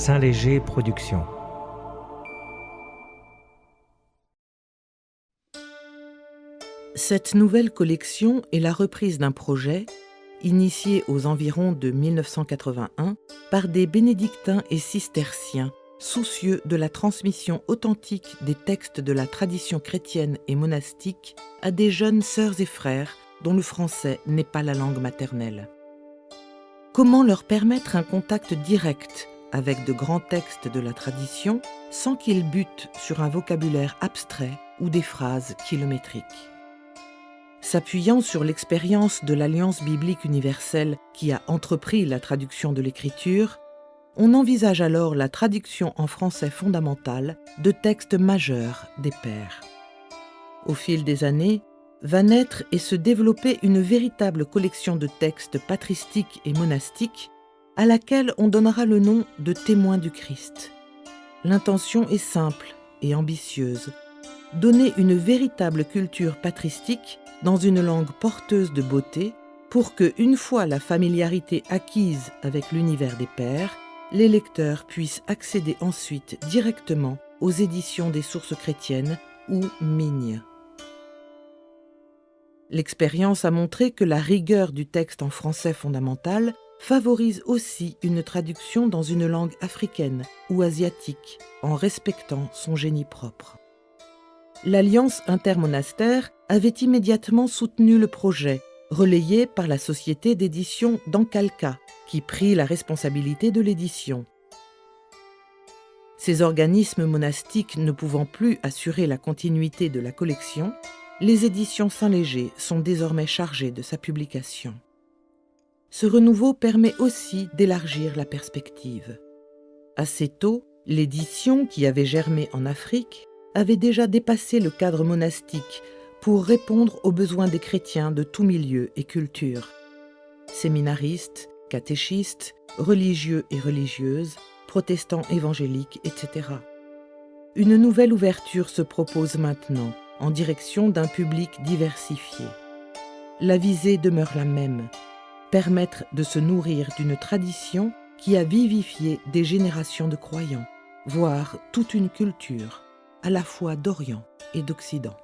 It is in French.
Saint-Léger Productions. Cette nouvelle collection est la reprise d'un projet initié aux environs de 1981 par des bénédictins et cisterciens soucieux de la transmission authentique des textes de la tradition chrétienne et monastique à des jeunes sœurs et frères dont le français n'est pas la langue maternelle. Comment leur permettre un contact direct avec de grands textes de la tradition sans qu'ils butent sur un vocabulaire abstrait ou des phrases kilométriques ? S'appuyant sur l'expérience de l'Alliance biblique universelle qui a entrepris la traduction de l'Écriture, on envisage alors la traduction en français fondamental de textes majeurs des Pères. Au fil des années, va naître et se développer une véritable collection de textes patristiques et monastiques à laquelle on donnera le nom de Témoins du Christ. L'intention est simple et ambitieuse, donner une véritable culture patristique dans une langue porteuse de beauté pour que, une fois la familiarité acquise avec l'univers des Pères, les lecteurs puissent accéder ensuite directement aux éditions des sources chrétiennes ou Mignes. L'expérience a montré que la rigueur du texte en français fondamental favorise aussi une traduction dans une langue africaine ou asiatique, en respectant son génie propre. L'Alliance intermonastère avait immédiatement soutenu le projet, relayé par la société d'édition d'Ancalca, qui prit la responsabilité de l'édition. Ces organismes monastiques ne pouvant plus assurer la continuité de la collection, les éditions Saint-Léger sont désormais chargées de sa publication. Ce renouveau permet aussi d'élargir la perspective. Assez tôt, l'édition, qui avait germé en Afrique, avait déjà dépassé le cadre monastique pour répondre aux besoins des chrétiens de tout milieu et culture. Séminaristes, catéchistes, religieux et religieuses, protestants évangéliques, etc. Une nouvelle ouverture se propose maintenant, en direction d'un public diversifié. La visée demeure la même, permettre de se nourrir d'une tradition qui a vivifié des générations de croyants, voire toute une culture, à la fois d'Orient et d'Occident.